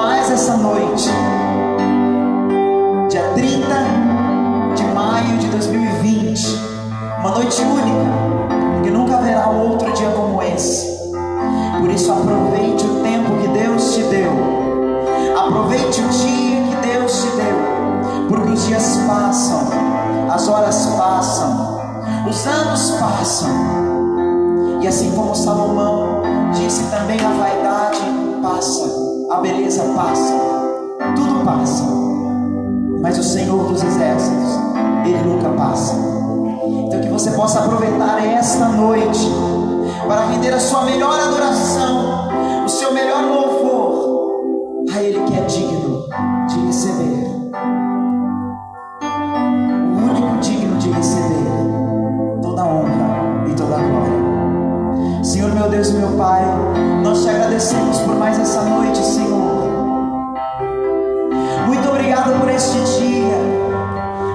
mais essa noite, dia 30 de maio de 2020, uma noite única, que nunca haverá outro dia como esse. Por isso aproveite o tempo que Deus te deu, aproveite o dia que Deus te deu, porque os dias passam, as horas passam, os anos passam, e assim como Salomão disse também, a vaidade passa, a beleza passa, tudo passa, mas o Senhor dos Exércitos, Ele nunca passa. Então que você possa aproveitar esta noite para render a sua melhor adoração, o seu melhor louvor a Ele que é digno de receber, o único digno de receber toda a honra e toda a glória. Senhor, meu Deus e meu Pai, nós te agradecemos por mais essa noite, Senhor. Muito obrigado por este dia,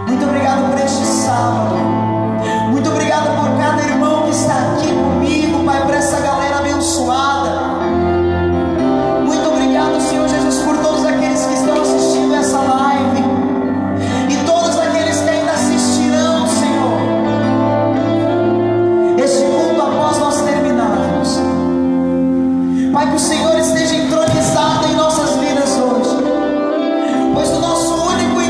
muito obrigado por este sábado, muito obrigado por cada irmão que está aqui comigo, Pai, por essa galera abençoada. Muito obrigado, Senhor Jesus, por todos aqueles que estão assistindo essa live e todos aqueles que ainda assistirão, Senhor. Este culto após nós terminarmos, Pai, que o Senhor esteja entronizado em nossas vidas hoje, pois o nosso único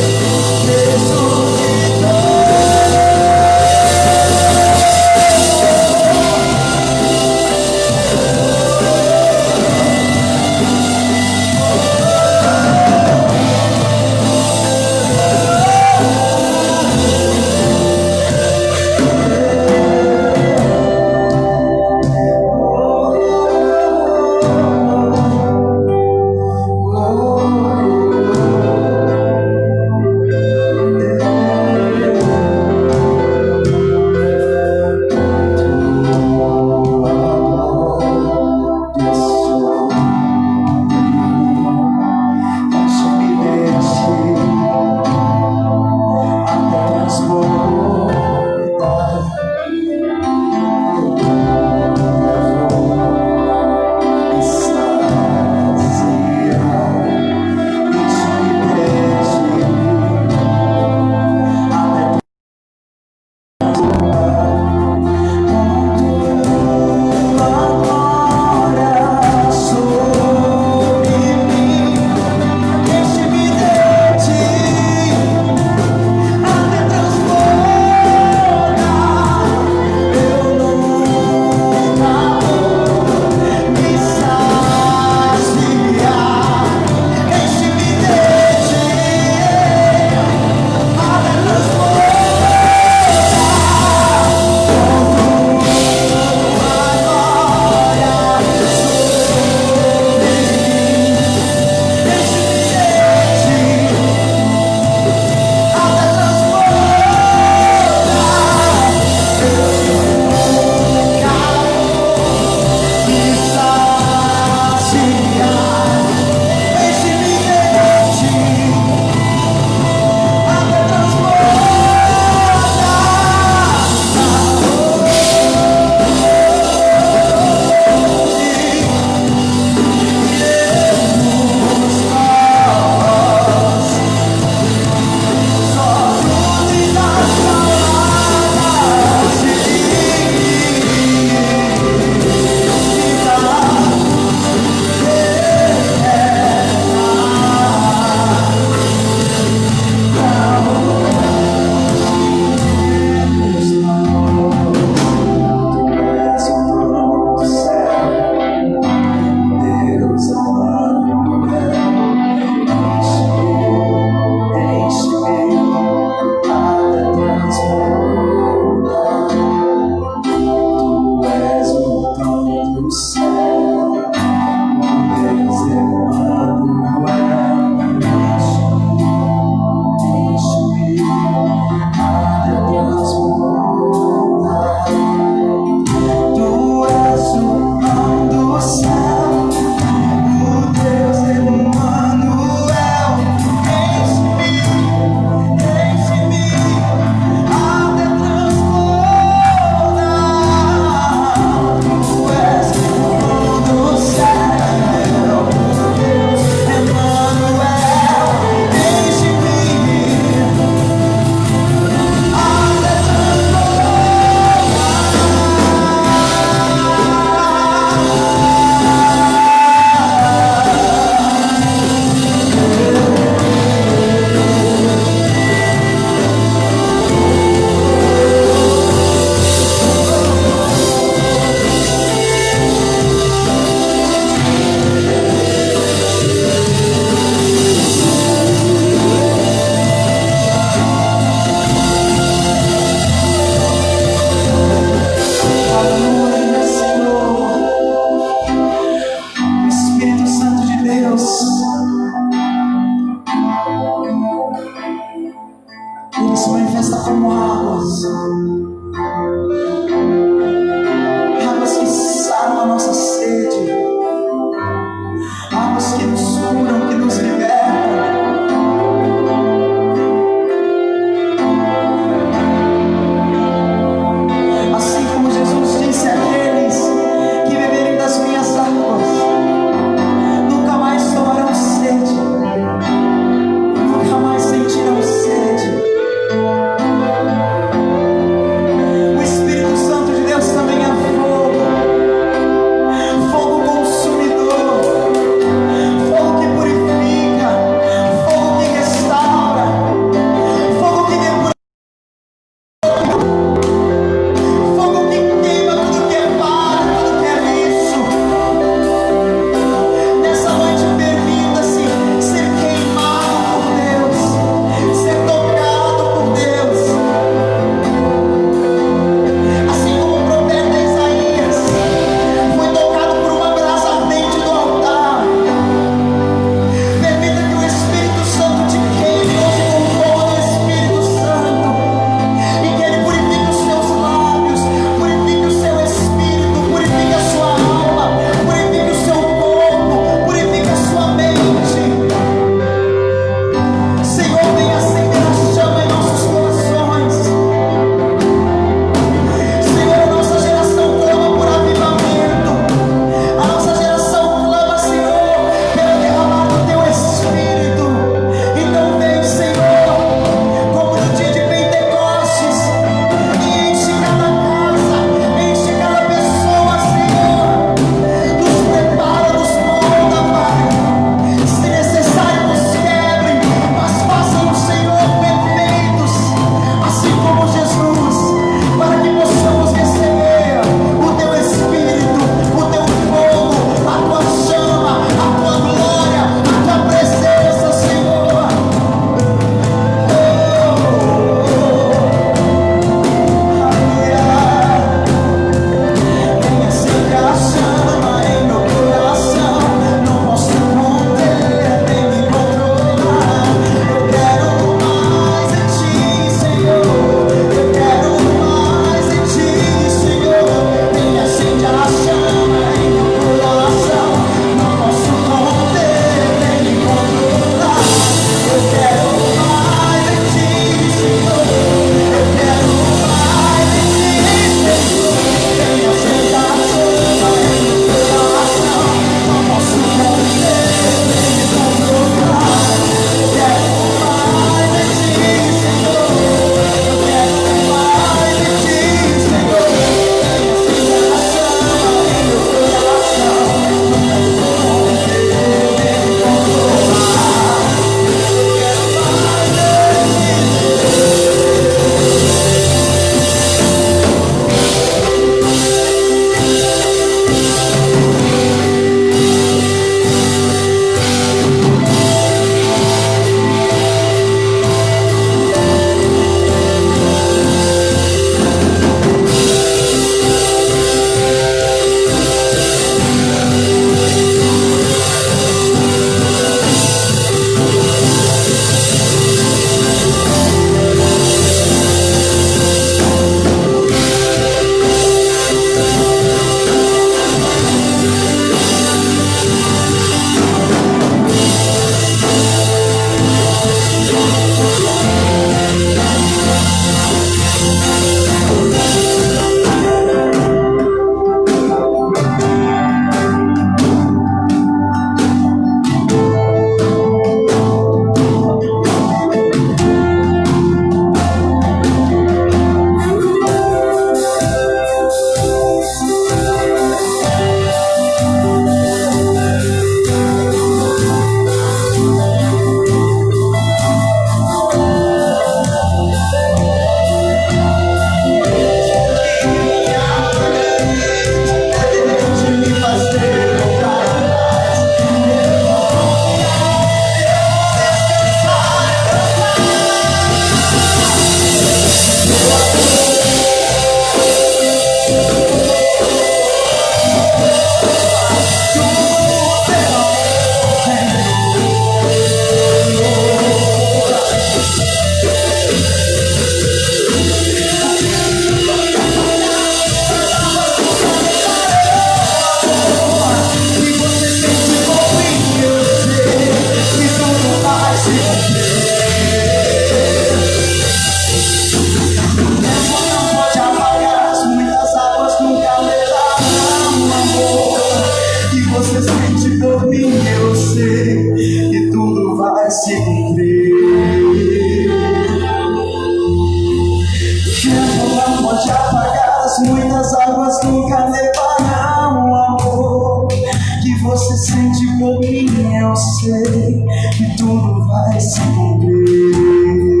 águas nunca levarão amor que você sente por mim. Eu sei que tudo vai se cumprir.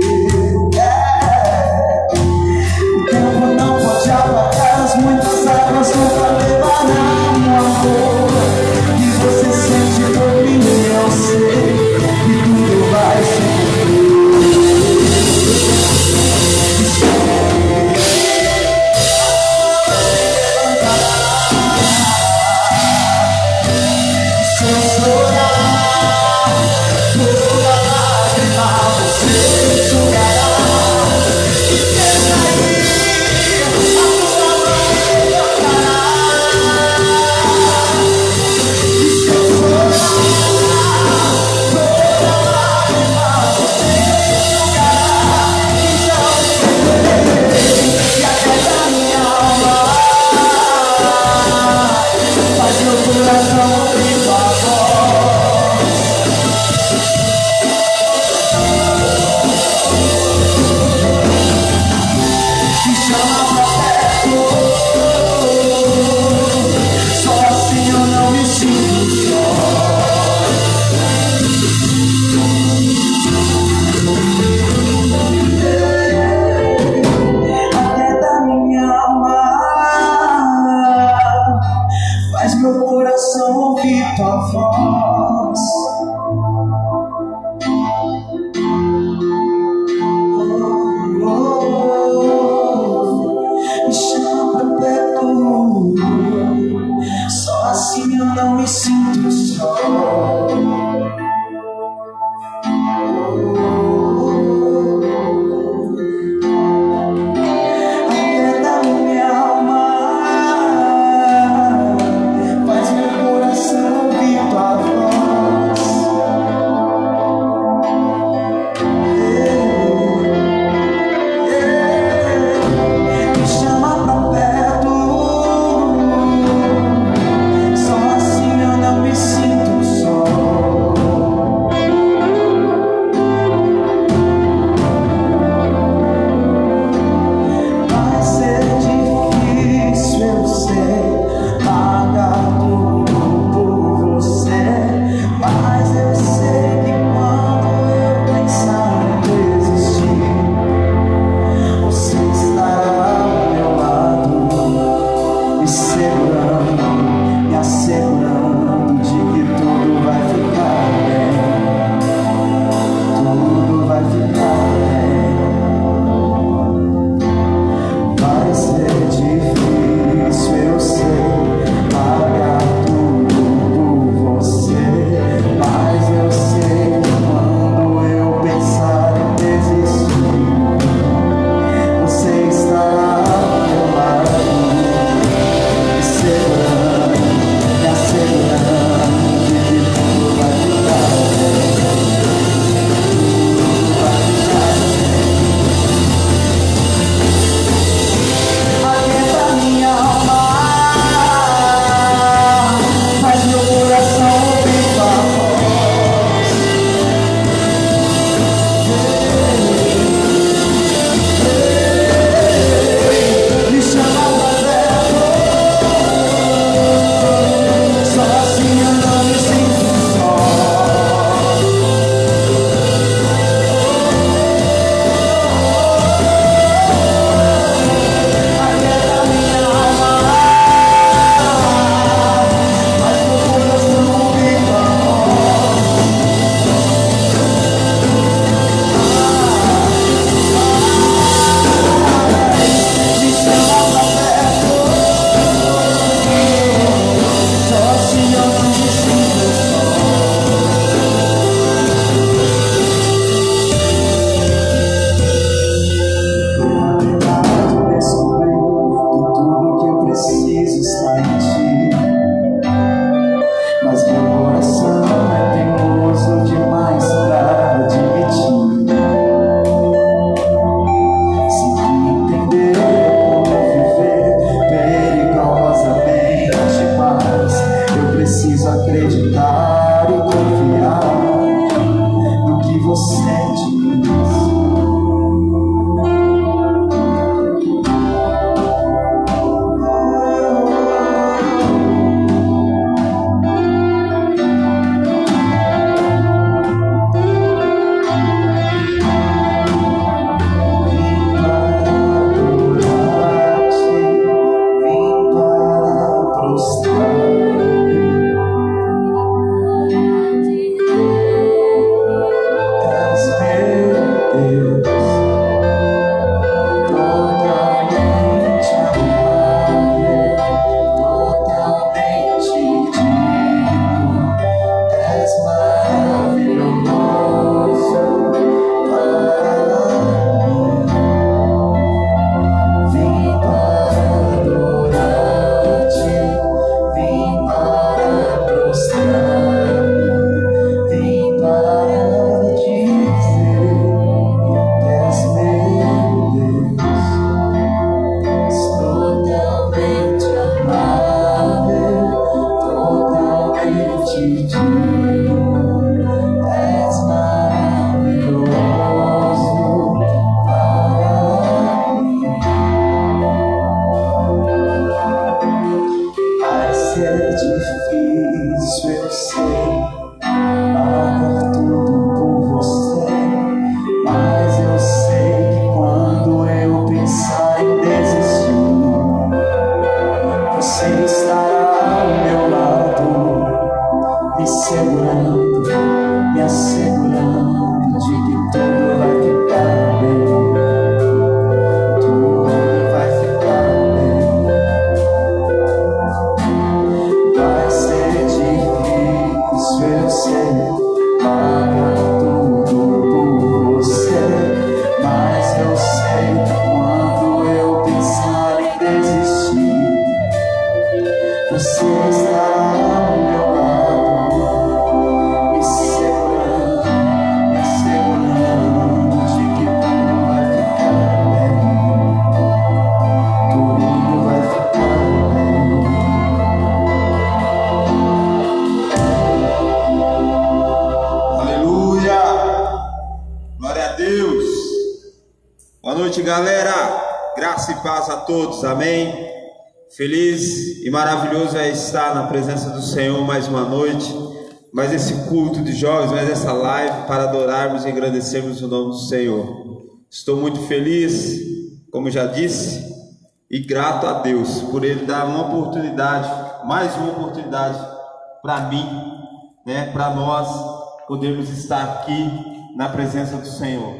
O tempo não pode apagar as muitas águas nunca levarão amor que você sente por mim. Eu sei que tudo vai se cumprir. Você estará ao meu lado, me segurando de que tudo vai ficar bem. Tudo vai ficar bem. Aleluia! Glória a Deus! Boa noite, galera! Graça e paz a todos, amém? Feliz e maravilhoso é estar na presença do Senhor mais uma noite, mais esse culto de jovens, mais essa live para adorarmos e agradecermos o nome do Senhor. Estou muito feliz, como já disse, e grato a Deus por Ele dar uma oportunidade, mais uma oportunidade para mim, né, para nós podermos estar aqui na presença do Senhor.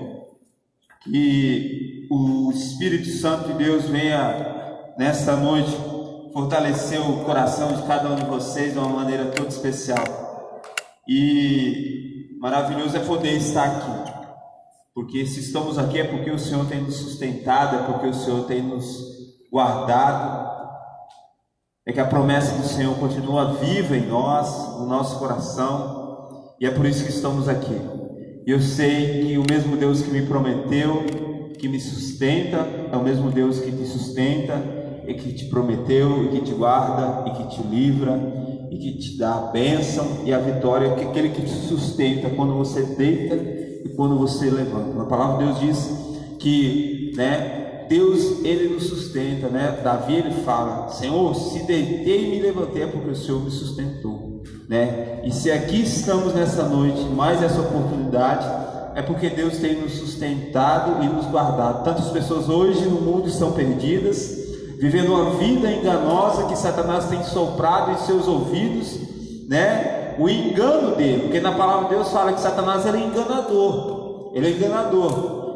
Que o Espírito Santo de Deus venha nesta noite fortalecer o coração de cada um de vocês de uma maneira toda especial. E maravilhoso é poder estar aqui, porque se estamos aqui é porque o Senhor tem nos sustentado, é porque o Senhor tem nos guardado, é que a promessa do Senhor continua viva em nós, no nosso coração, e é por isso que estamos aqui. E eu sei que o mesmo Deus que me prometeu, que me sustenta, é o mesmo Deus que te sustenta, e que te prometeu, e que te guarda, e que te livra, e que te dá a bênção e a vitória, que é aquele que te sustenta quando você deita e quando você levanta. A palavra de Deus diz que, né, Deus, Ele nos sustenta, né? Davi, ele fala: Senhor, se deitei e me levantei é porque o Senhor me sustentou, né? E se aqui estamos nessa noite, mais essa oportunidade, é porque Deus tem nos sustentado e nos guardado. Tantas pessoas hoje no mundo estão perdidas, vivendo uma vida enganosa que Satanás tem soprado em seus ouvidos, né? O engano dele, porque na palavra de Deus fala que Satanás ele é enganador,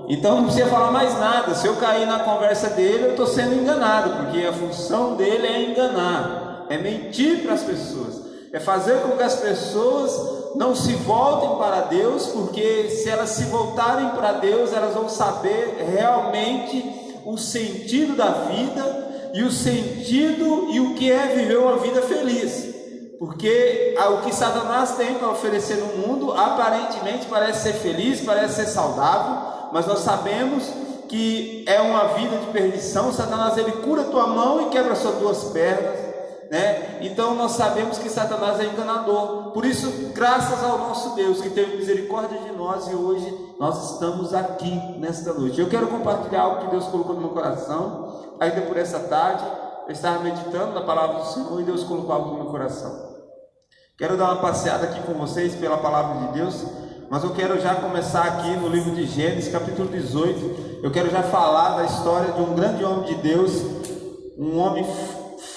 então não precisa falar mais nada. Se eu cair na conversa dele, eu estou sendo enganado, porque a função dele é enganar, é mentir para as pessoas, é fazer com que as pessoas não se voltem para Deus, porque se elas se voltarem para Deus, elas vão saber realmente o sentido da vida, e o sentido e o que é viver uma vida feliz. Porque o que Satanás tem para oferecer no mundo aparentemente parece ser feliz, parece ser saudável, mas nós sabemos que é uma vida de perdição. Satanás ele cura tua mão e quebra suas duas pernas, né? Então nós sabemos que Satanás é enganador. Por isso, graças ao nosso Deus que teve misericórdia de nós, e hoje nós estamos aqui nesta noite. Eu quero compartilhar algo que Deus colocou no meu coração. Ainda por essa tarde eu estava meditando na palavra do Senhor e Deus colocou algo no meu coração. Quero dar uma passeada aqui com vocês pela palavra de Deus, mas eu quero já começar aqui no livro de Gênesis, capítulo 18. Eu quero já falar da história de um grande homem de Deus, um homem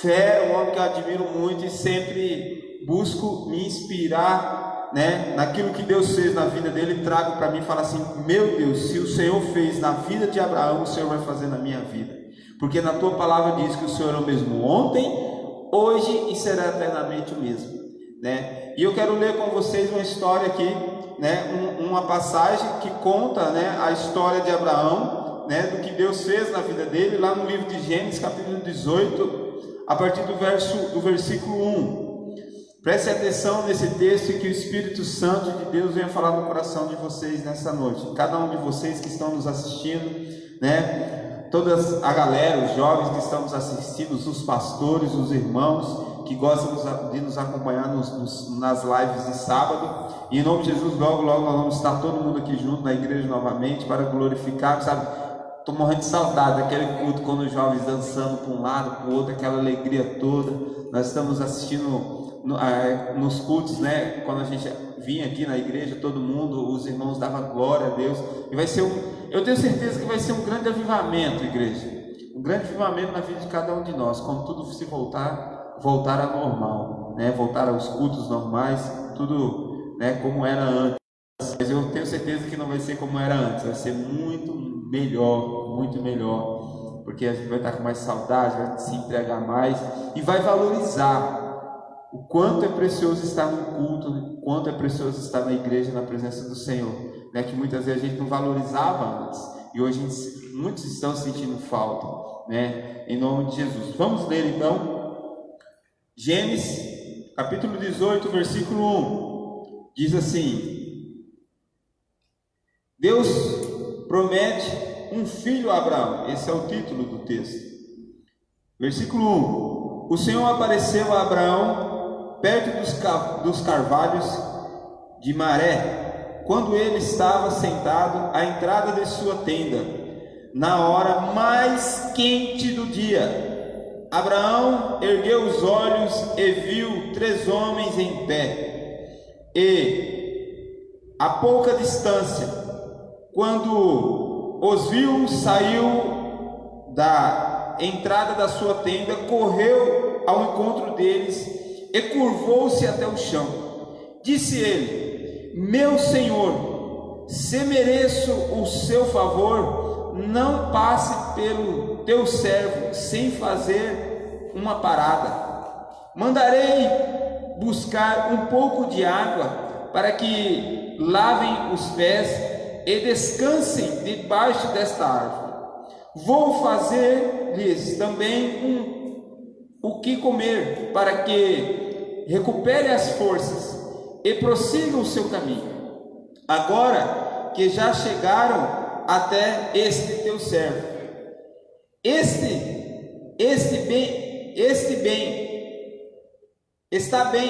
fera, um homem que eu admiro muito e sempre busco me inspirar, né, naquilo que Deus fez na vida dele. Trago para mim e falo assim: meu Deus, se o Senhor fez na vida de Abraão, o Senhor vai fazer na minha vida, porque na tua palavra diz que o Senhor é o mesmo ontem, hoje e será eternamente o mesmo, né? E eu quero ler com vocês uma história aqui, né, uma passagem que conta, né, a história de Abraão, né, do que Deus fez na vida dele, lá no livro de Gênesis, capítulo 18, a partir do versículo 1. Preste atenção nesse texto e que o Espírito Santo de Deus venha falar no coração de vocês nessa noite. Cada um de vocês que estão nos assistindo, né, toda a galera, os jovens que estão nos assistindo, os pastores, os irmãos que gostam de nos acompanhar nas lives de sábado. E em nome de Jesus, logo nós vamos estar todo mundo aqui junto na igreja novamente para glorificar, sabe? Estou morrendo de saudade daquele culto, quando os jovens dançando para um lado, para o outro, aquela alegria toda. Nós estamos assistindo nos cultos, né? Quando a gente vinha aqui na igreja, todo mundo, os irmãos davam glória a Deus. E vai ser eu tenho certeza que vai ser um grande avivamento, igreja. Um grande avivamento na vida de cada um de nós, quando tudo se voltar ao normal, né? Voltar aos cultos normais, tudo, né, como era antes. Mas eu tenho certeza que não vai ser como era antes, vai ser muito melhor, porque a gente vai estar com mais saudade, vai se entregar mais e vai valorizar o quanto é precioso estar no culto, o quanto é precioso estar na igreja, na presença do Senhor, né? Que muitas vezes a gente não valorizava antes, e hoje muitos estão sentindo falta, né? Em nome de Jesus. Vamos ler então Gênesis, capítulo 18, versículo 1, diz assim: Deus promete um filho a Abraão. Esse é o título do texto. Versículo 1: O Senhor apareceu a Abraão perto dos carvalhos de Maré, quando ele estava sentado à entrada de sua tenda, na hora mais quente do dia. Abraão ergueu os olhos e viu 3 homens em pé, e a pouca distância, quando os viu, saiu da entrada da sua tenda, correu ao encontro deles e curvou-se até o chão. Disse ele: Meu senhor, se mereço o seu favor, não passe pelo teu servo sem fazer uma parada. Mandarei buscar um pouco de água para que lavem os pés e descansem debaixo desta árvore. Vou fazer-lhes também o que comer, para que recupere as forças e prossiga o seu caminho. Agora que já chegaram até este teu servo, este bem está bem,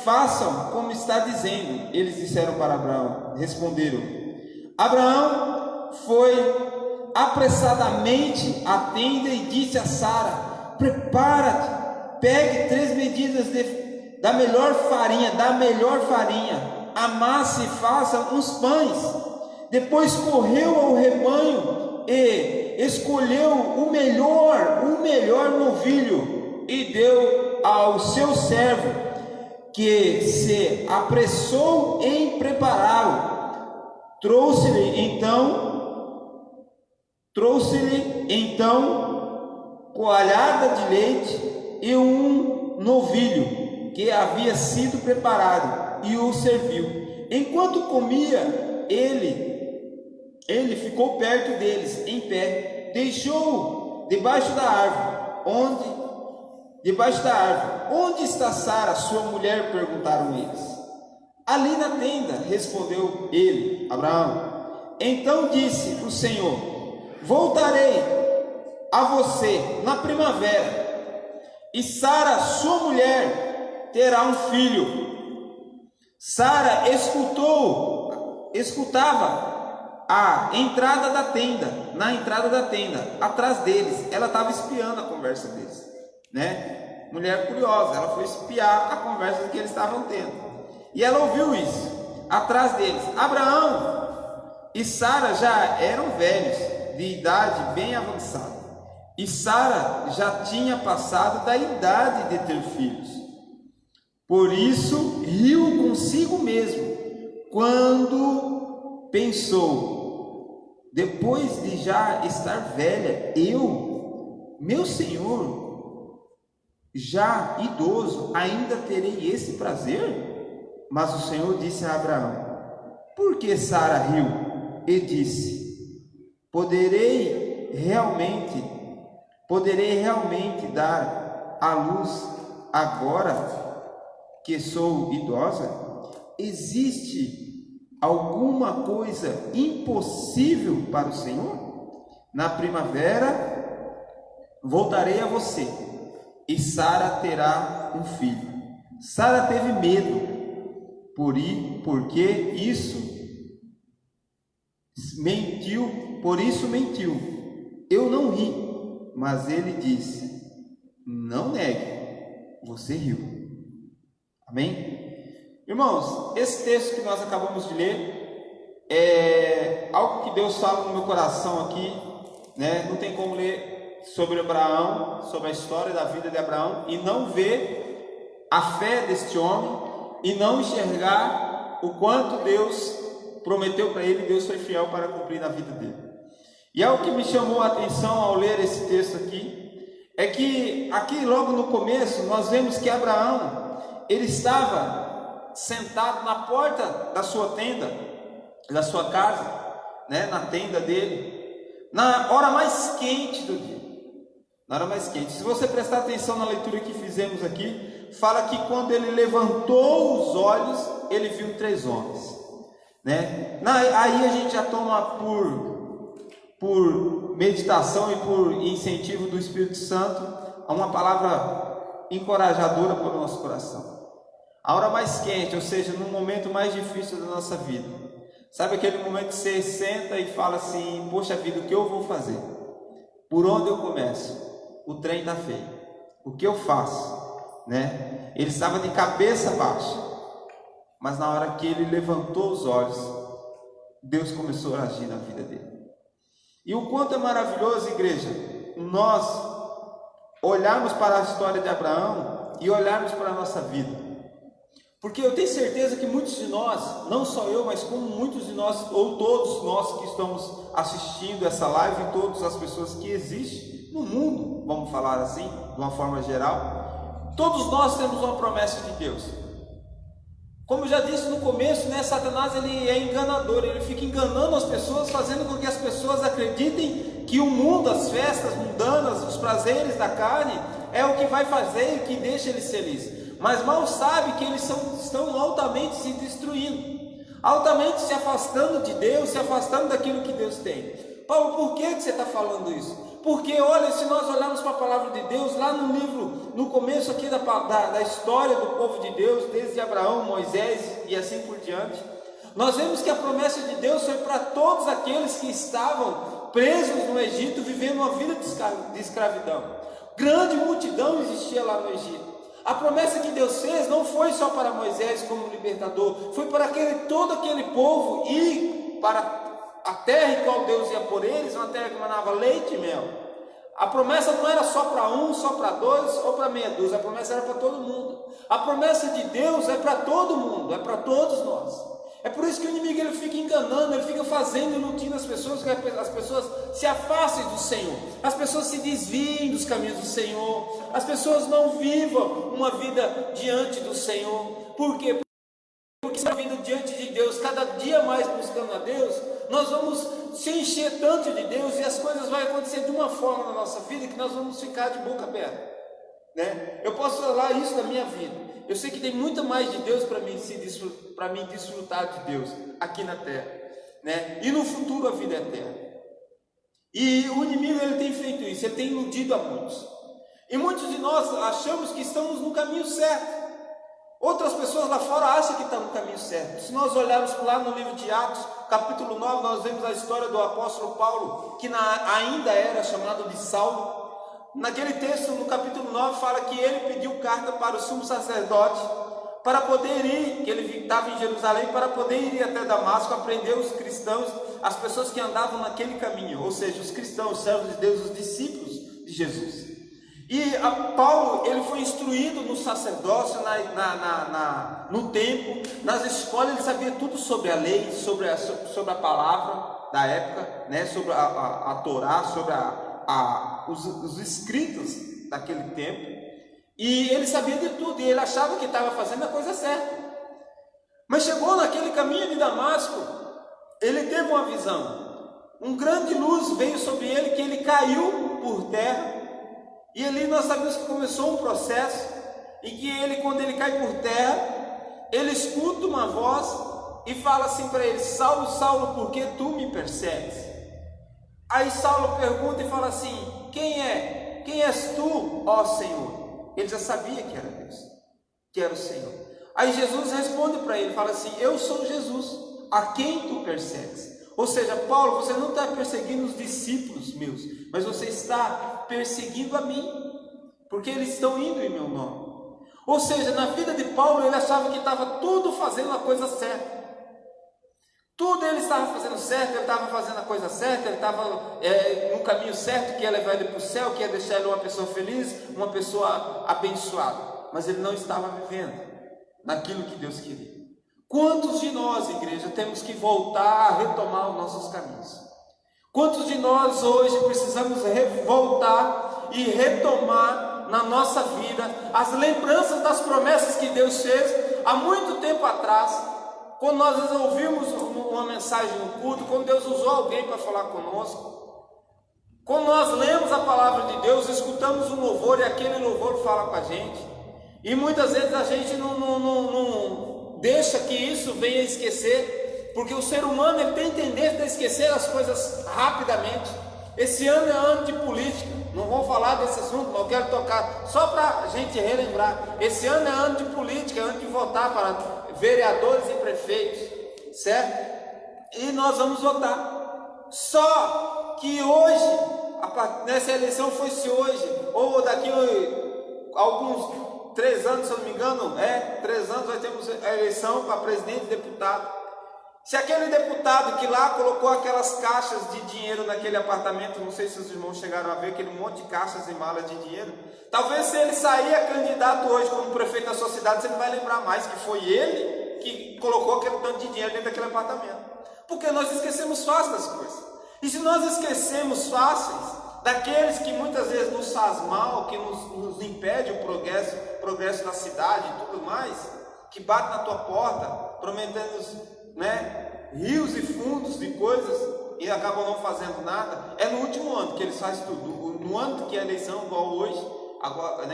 façam como está dizendo. Eles disseram para Abraão, responderam. Abraão foi apressadamente à tenda e disse a Sara: Prepara-te, pegue 3 medidas da melhor farinha, amasse e faça uns pães. Depois correu ao rebanho e escolheu o melhor novilho e deu ao seu servo, que se apressou em prepará-lo. Trouxe-lhe então coalhada de leite e um novilho que havia sido preparado, e o serviu. Enquanto comia, ele ficou perto deles, em pé, deixou debaixo da árvore. Onde está Sara, sua mulher? Perguntaram eles. Ali na tenda, respondeu ele, Abraão. Então disse o Senhor: Voltarei a você na primavera, e Sara, sua mulher, terá um filho. Sara escutava na entrada da tenda, atrás deles. Ela estava espiando a conversa deles, né? Mulher curiosa, ela foi espiar a conversa que eles estavam tendo, e ela ouviu isso atrás deles. Abraão e Sara já eram velhos, de idade bem avançada, e Sara já tinha passado da idade de ter filhos. Por isso riu consigo mesmo, quando pensou: depois de já estar velha, meu senhor, já idoso, ainda terei esse prazer? Mas o Senhor disse a Abraão: por que Sara riu? E disse: Poderei realmente dar à luz agora que sou idosa? Existe alguma coisa impossível para o Senhor? Na primavera voltarei a você, e Sara terá um filho. Sara teve medo, porque isso mentiu. Eu não ri, mas ele disse: não negue, você riu. Amém? Irmãos, esse texto que nós acabamos de ler é algo que Deus fala no meu coração aqui, né? Não tem como ler sobre Abraão, sobre a história da vida de Abraão, e não ver a fé deste homem, e não enxergar o quanto Deus prometeu para ele. Deus foi fiel para cumprir na vida dele. E algo que me chamou a atenção ao ler esse texto aqui é que aqui logo no começo nós vemos que Abraão, ele estava sentado na porta da sua tenda, da sua casa, né, na tenda dele, na hora mais quente do dia. Na hora mais quente. Se você prestar atenção na leitura que fizemos aqui, fala que quando ele levantou os olhos, ele viu 3 homens, né? Aí a gente já toma por meditação e por incentivo do Espírito Santo uma palavra encorajadora para o nosso coração. A hora mais quente, ou seja, no momento mais difícil da nossa vida, sabe aquele momento que você senta e fala assim: poxa vida, o que eu vou fazer? Por onde eu começo? O trem está feio. O que eu faço? Né? Ele estava de cabeça baixa, mas na hora que ele levantou os olhos, Deus começou a agir na vida dele. E o quanto é maravilhoso, igreja, nós olharmos para a história de Abraão e olharmos para a nossa vida. Porque eu tenho certeza que muitos de nós, não só eu, mas como muitos de nós, ou todos nós que estamos assistindo essa live, e todas as pessoas que existem no mundo, vamos falar assim, de uma forma geral, todos nós temos uma promessa de Deus. Como eu já disse no começo, né, Satanás ele é enganador, ele fica enganando as pessoas, fazendo com que as pessoas acreditem que o mundo, as festas mundanas, os prazeres da carne, é o que vai fazer e que deixa eles felizes. Mas mal sabe que eles estão altamente se destruindo, altamente se afastando de Deus, se afastando daquilo que Deus tem. Paulo, por que você está falando isso? Porque olha, se nós olharmos para a palavra de Deus, lá no livro, no começo aqui da história do povo de Deus, desde Abraão, Moisés e assim por diante, nós vemos que a promessa de Deus foi para todos aqueles que estavam presos no Egito, vivendo uma vida de escravidão. Grande multidão existia lá no Egito. A promessa que Deus fez não foi só para Moisés como libertador, foi para todo aquele povo ir para a terra em qual Deus ia por eles, uma terra que manava leite e mel. A promessa não era só para um, só para dois ou para meia dúzia, a promessa era para todo mundo. A promessa de Deus é para todo mundo, é para todos nós. É por isso que o inimigo ele fica enganando, ele fica fazendo, iludindo as pessoas, que as pessoas se afastem do Senhor, as pessoas se desviem dos caminhos do Senhor, as pessoas não vivam uma vida diante do Senhor. Por quê? Porque se a vida diante de Deus, cada dia mais buscando a Deus, nós vamos se encher tanto de Deus e as coisas vão acontecer de uma forma na nossa vida que nós vamos ficar de boca aberta, né? Eu posso falar isso da minha vida. Eu sei que tem muito mais de Deus para mim desfrutar de Deus aqui na terra, né? E no futuro a vida é eterna. E o inimigo ele tem feito isso, ele tem iludido a muitos. E muitos de nós achamos que estamos no caminho certo. Outras pessoas lá fora acham que estão no caminho certo. Se nós olharmos lá no livro de Atos, capítulo 9, nós vemos a história do apóstolo Paulo, que ainda era chamado de Saulo. Naquele texto, no capítulo 9, fala que ele pediu carta para o sumo sacerdote, para poder ir, que ele estava em Jerusalém, para poder ir até Damasco, aprender os cristãos, as pessoas que andavam naquele caminho, ou seja, os cristãos, os servos de Deus, os discípulos de Jesus. E Paulo, ele foi instruído no sacerdócio, no templo, nas escolas, ele sabia tudo sobre a lei, sobre a palavra da época, né? Sobre a Torá, sobre os escritos daquele tempo, e ele sabia de tudo, e ele achava que estava fazendo a coisa certa. Mas chegou naquele caminho de Damasco, ele teve uma visão, grande luz veio sobre ele, que ele caiu por terra. E ali nós sabemos que começou um processo em que ele, quando ele cai por terra, ele escuta uma voz e fala assim para ele: Saulo, Saulo, por que tu me persegues? Aí Saulo pergunta e fala assim: quem és tu, ó Senhor? Ele já sabia que era Deus, que era o Senhor. Aí Jesus responde para ele, fala assim: eu sou Jesus, a quem tu persegues? Ou seja, Paulo, você não está perseguindo os discípulos meus, mas você está perseguindo a mim, porque eles estão indo em meu nome. Ou seja, na vida de Paulo, ele achava que estava tudo fazendo a coisa certa. Tudo ele estava fazendo certo, ele estava fazendo a coisa certa, ele estava no caminho certo, que ia levar ele para o céu, que ia deixar ele uma pessoa feliz, uma pessoa abençoada. Mas ele não estava vivendo naquilo que Deus queria. Quantos de nós, igreja, temos que voltar a retomar os nossos caminhos? Quantos de nós hoje precisamos voltar e retomar na nossa vida as lembranças das promessas que Deus fez há muito tempo atrás, quando nós ouvimos uma mensagem no culto, quando Deus usou alguém para falar conosco? Quando nós lemos a palavra de Deus, escutamos um louvor e aquele louvor fala com a gente. E muitas vezes a gente não deixa que isso venha esquecer, porque o ser humano ele tem tendência a esquecer as coisas rapidamente. Esse ano é ano de política, não vou falar desse assunto, mas eu quero tocar só para a gente relembrar. Esse ano é ano de política, é ano de votar para vereadores e prefeitos, certo? E nós vamos votar. Só que hoje, nessa eleição fosse hoje, ou daqui alguns 3 anos, se eu não me engano, 3 anos nós temos a eleição para presidente e deputado. Se aquele deputado que lá colocou aquelas caixas de dinheiro naquele apartamento, não sei se os irmãos chegaram a ver aquele monte de caixas e malas de dinheiro, talvez se ele sair candidato hoje como prefeito da sua cidade, você não vai lembrar mais que foi ele que colocou aquele tanto de dinheiro dentro daquele apartamento. Porque nós esquecemos fácil das coisas. E se nós esquecemos fáceis daqueles que muitas vezes nos faz mal, que nos impede o progresso da cidade e tudo mais, que bate na tua porta, prometendo rios e fundos de coisas e acabam não fazendo nada, é no último ano que eles fazem tudo. No ano que é eleição, igual hoje, agora,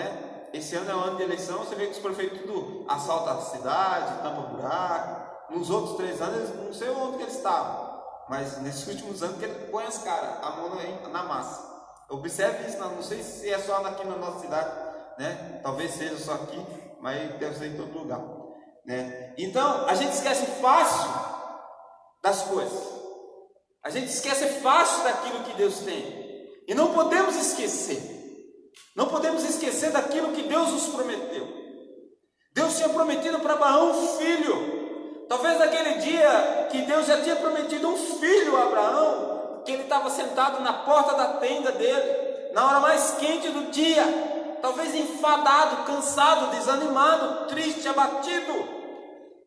esse ano é o ano de eleição, você vê que os prefeitos tudo assaltam a cidade, tampa buraco. Nos outros 3 anos, não sei onde que eles estavam, mas nesses últimos anos que ele põe as caras, a mão na massa. Observe isso, não sei se é só aqui na nossa cidade, talvez seja só aqui, mas deve ser em todo lugar, Então, a gente esquece fácil das coisas, a gente esquece fácil daquilo que Deus tem, e não podemos esquecer daquilo que Deus nos prometeu. Deus tinha prometido para Abraão um filho. Talvez naquele dia que Deus já tinha prometido um filho a Abraão, que ele estava sentado na porta da tenda dele, na hora mais quente do dia, talvez enfadado, cansado, desanimado, triste, abatido,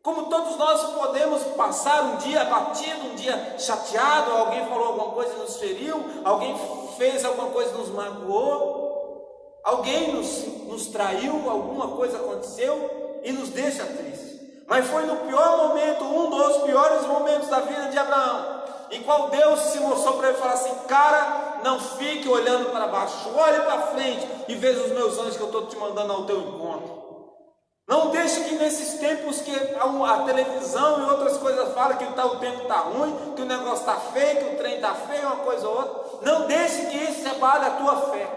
como todos nós podemos passar um dia abatido, um dia chateado, alguém falou alguma coisa e nos feriu, alguém fez alguma coisa e nos magoou, alguém nos traiu, alguma coisa aconteceu e nos deixa tristes. Mas foi no pior momento, um dos piores momentos da vida de Abraão, em qual Deus se mostrou para ele e falou assim: cara, não fique olhando para baixo, olhe para frente e veja os meus anjos que eu estou te mandando ao teu encontro. Não deixe que nesses tempos que a televisão e outras coisas falam que o tempo está ruim, que o negócio está feio, que o trem está feio, uma coisa ou outra, não deixe que isso abale a tua fé.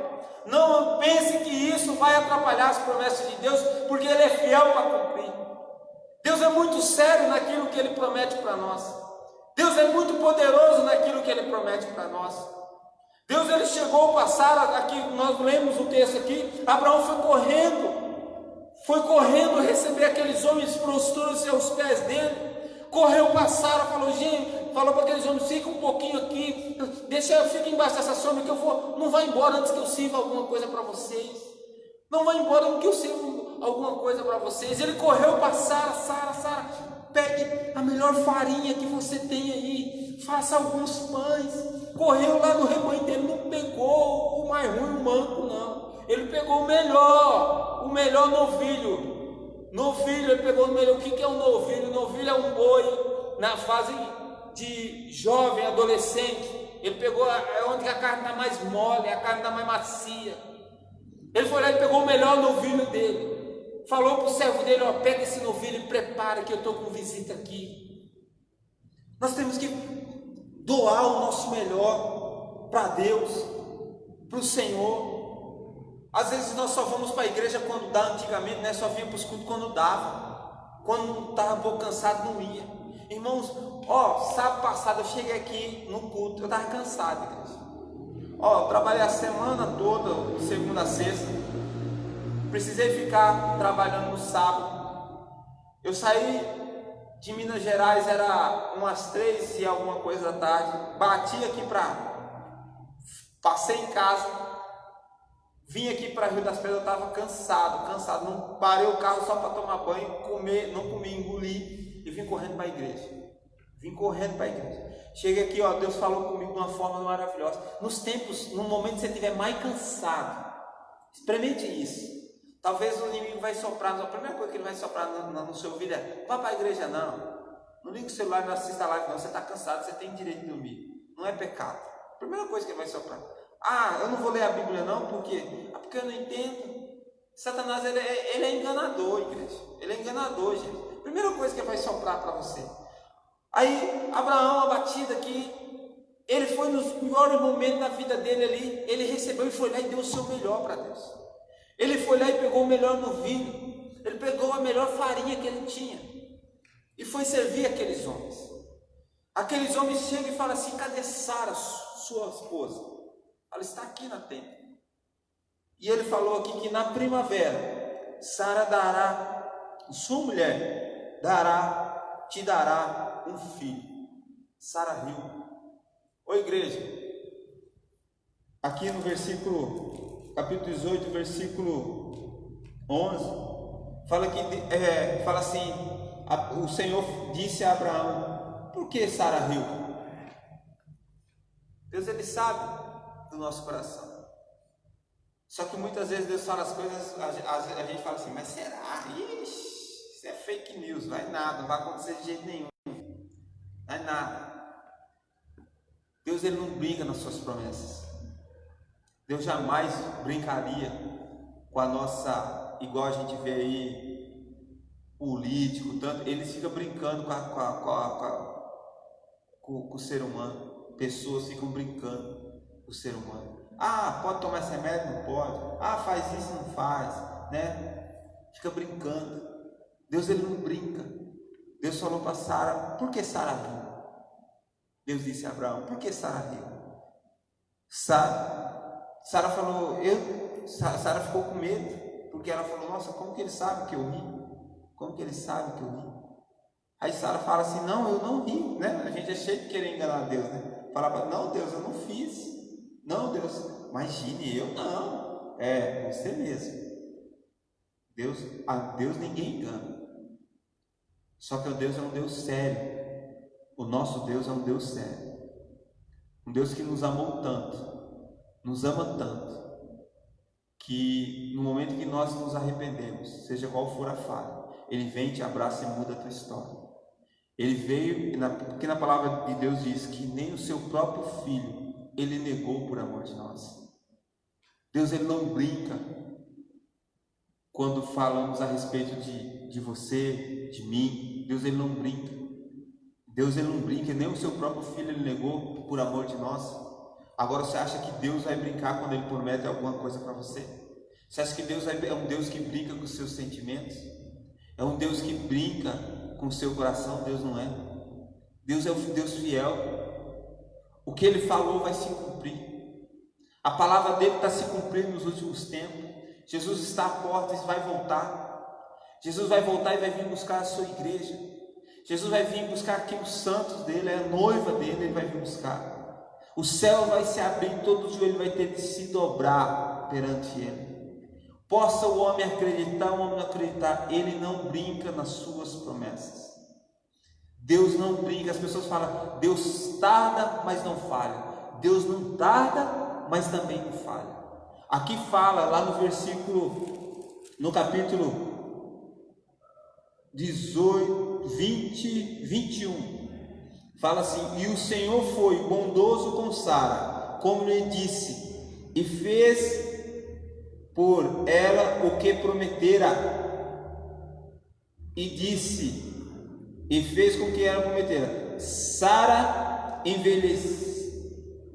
Não pense que isso vai atrapalhar as promessas de Deus, porque Ele é fiel para cumprir. Deus é muito sério naquilo que Ele promete para nós. Deus é muito poderoso naquilo que Ele promete para nós. Deus, Ele chegou a passar, aqui nós lemos o texto aqui, Abraão foi correndo receber aqueles homens, prostrou-se aos pés dele, correu para Sara, falou para aqueles homens: fica um pouquinho aqui, fica embaixo dessa sombra que eu vou, não vai embora antes que eu sirva alguma coisa para vocês. Não vai embora antes que eu sirva alguma coisa para vocês. Ele correu para Sara, pegue a melhor farinha que você tem aí, faça alguns pães. Correu lá no rebanho dele, não pegou o mais ruim, o manco, não. Ele pegou o melhor novilho. Ele pegou o melhor. O que é um novilho? Novilho é um boi na fase de jovem, adolescente. Ele pegou onde a carne está mais mole, a carne está mais macia. Ele foi lá e pegou o melhor novilho dele, falou para o servo dele: pega esse novilho e prepara que eu estou com visita aqui. Nós temos que doar o nosso melhor para Deus, para o Senhor. Às vezes nós só vamos para a igreja quando dá, antigamente, só vinha para os cultos quando dava, quando estava um pouco cansado não ia. Irmãos, sábado passado eu cheguei aqui no culto, eu estava cansado, igreja. Eu trabalhei a semana toda, de segunda a sexta, precisei ficar trabalhando no sábado. Eu saí de Minas Gerais, era umas 3 e alguma coisa da tarde, bati aqui passei em casa, vim aqui para Rio das Pedras, eu estava cansado, não parei o carro só para tomar banho, não comi, engoli e vim correndo para a igreja. Cheguei aqui, Deus falou comigo de uma forma maravilhosa. No momento que você estiver mais cansado, experimente isso. Talvez o inimigo vai soprar, a primeira coisa que ele vai soprar no seu ouvido é: vá para a igreja não liga o celular, não assista a live não, você está cansado, você tem direito de dormir, não é pecado. Primeira coisa que ele vai soprar: Ah, eu não vou ler a Bíblia não, por quê? Ah, porque eu não entendo. Satanás, ele é enganador, igreja. Ele é enganador, gente. Primeira coisa que ele vai soprar para você. Aí, Abraão, abatido aqui, ele foi nos piores momentos da vida dele ali, ele recebeu e foi lá e deu o seu melhor para Deus. Ele foi lá e pegou o melhor novilho, ele pegou a melhor farinha que ele tinha e foi servir aqueles homens. Aqueles homens chegam e falam assim: cadê Sara, sua esposa? Ela está aqui na tenda. E ele falou aqui que na primavera, Sara dará, sua mulher, te dará um filho. Sara riu. Ô igreja, aqui no versículo, capítulo 18, versículo 11, fala assim, o Senhor disse a Abraão: por que Sara riu? Deus, ele sabe do nosso coração. Só que muitas vezes Deus fala as coisas, a gente fala assim: mas será? Ixi, isso é fake news, vai nada, não vai acontecer de jeito nenhum, vai nada. Deus, ele não brinca nas suas promessas. Deus jamais brincaria com a nossa, igual a gente vê aí, político, tanto, ele fica brincando com o ser humano. Pessoas ficam brincando com o ser humano. Ah, pode tomar esse remédio? Não pode. Ah, faz isso? Não faz, né? Fica brincando. Deus, ele não brinca. Deus falou para Sara: por que Sara riu? Deus disse a Abraão: por que Sara riu? Sara falou, Sara ficou com medo, porque ela falou: nossa, como que ele sabe que eu ri? Como que ele sabe que eu ri? Aí Sara fala assim: não, eu não ri, né? A gente é cheio de querer enganar Deus, né? Fala: não, Deus, eu não fiz. Não, Deus, imagine, eu não. É, você mesmo. A Deus ninguém engana. Só que o Deus é um Deus sério. O nosso Deus é um Deus sério. Um Deus que nos amou tanto, nos ama tanto, que no momento que nós nos arrependemos, seja qual for a falha, Ele vem, te abraça e muda a tua história. Ele veio, porque na palavra de Deus diz que nem o seu próprio filho Ele negou por amor de nós. Deus, ele não brinca quando falamos a respeito de você, de mim. Deus, ele não brinca. Deus, ele não brinca, nem o seu próprio filho ele negou por amor de nós. Agora você acha que Deus vai brincar quando ele promete alguma coisa para você? Você acha que Deus é um Deus que brinca com os seus sentimentos? É um Deus que brinca com o seu coração? Deus não é. Deus é um Deus fiel. O que ele falou vai se cumprir. A palavra dele está se cumprindo nos últimos tempos. Jesus está à porta e vai voltar. Jesus vai voltar e vai vir buscar a sua igreja. Jesus vai vir buscar aqui os santos dele, é a noiva dele, ele vai vir buscar. O céu vai se abrir, todo o joelho vai ter de se dobrar perante ele. Possa o homem acreditar, o homem não acreditar, ele não brinca nas suas promessas. Deus não brinca. As pessoas falam: Deus tarda, mas não falha. Deus não tarda, mas também não falha. Aqui fala, lá no versículo, no capítulo 18, 20, 21, fala assim: e o Senhor foi bondoso com Sara, como lhe disse, e fez por ela o que prometera, e disse, e fez com que ela prometera. Sara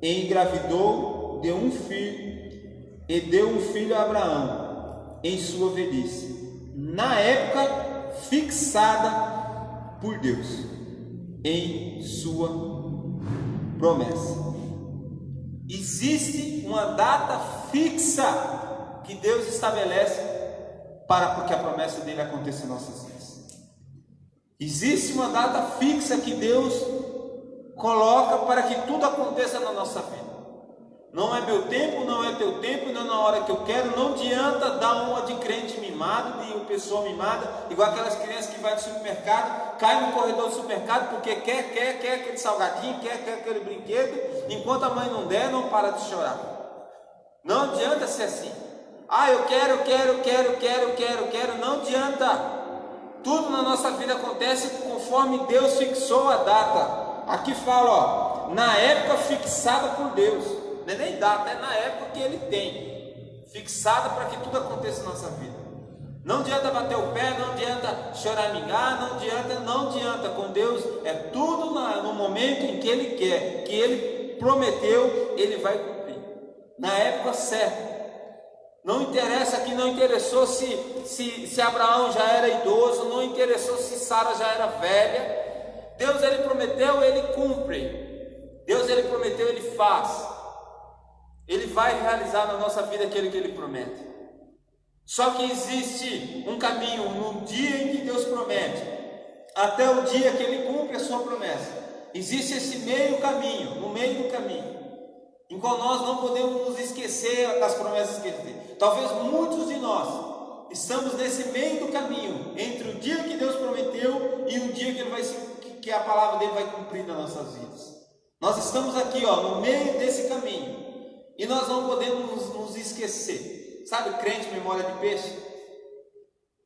engravidou, deu um filho, e deu um filho a Abraão em sua velhice, na época fixada por Deus em sua promessa. Existe uma data fixa que Deus estabelece para que a promessa dele aconteça em nossas vidas. Existe uma data fixa que Deus coloca para que tudo aconteça na nossa vida. Não é meu tempo, não é teu tempo, não é na hora que eu quero. Não adianta dar uma de crente mimado, de uma pessoa mimada, igual aquelas crianças que vai no supermercado, cai no corredor do supermercado porque quer aquele salgadinho, quer aquele brinquedo, enquanto a mãe não der, não para de chorar. Não adianta ser assim. Ah, eu quero, não adianta. Tudo na nossa vida acontece conforme Deus fixou a data. Aqui fala, ó, na época fixada por Deus. não é nem data, é na época que Ele tem, fixada para que tudo aconteça na nossa vida. Não adianta bater o pé, não adianta choramingar, não adianta. Com Deus é tudo no momento em que Ele quer, que Ele prometeu, Ele vai cumprir, na época certa. Não interessa que não interessou se Abraão já era idoso, não interessou se Sara já era velha. Deus, Ele prometeu, Ele cumpre. Deus, Ele prometeu, Ele faz. Ele vai realizar na nossa vida aquilo que Ele promete. Só que existe um caminho no dia em que Deus promete, até o dia que Ele cumpre a sua promessa. Existe esse meio caminho, no meio do caminho, em qual nós não podemos nos esquecer das promessas que Ele tem. Talvez muitos de nós estamos nesse meio do caminho, entre o dia que Deus prometeu e o dia que a palavra dele vai cumprir nas nossas vidas. Nós estamos aqui, no meio desse caminho, e nós não podemos nos esquecer. Sabe, crente, memória de peixe?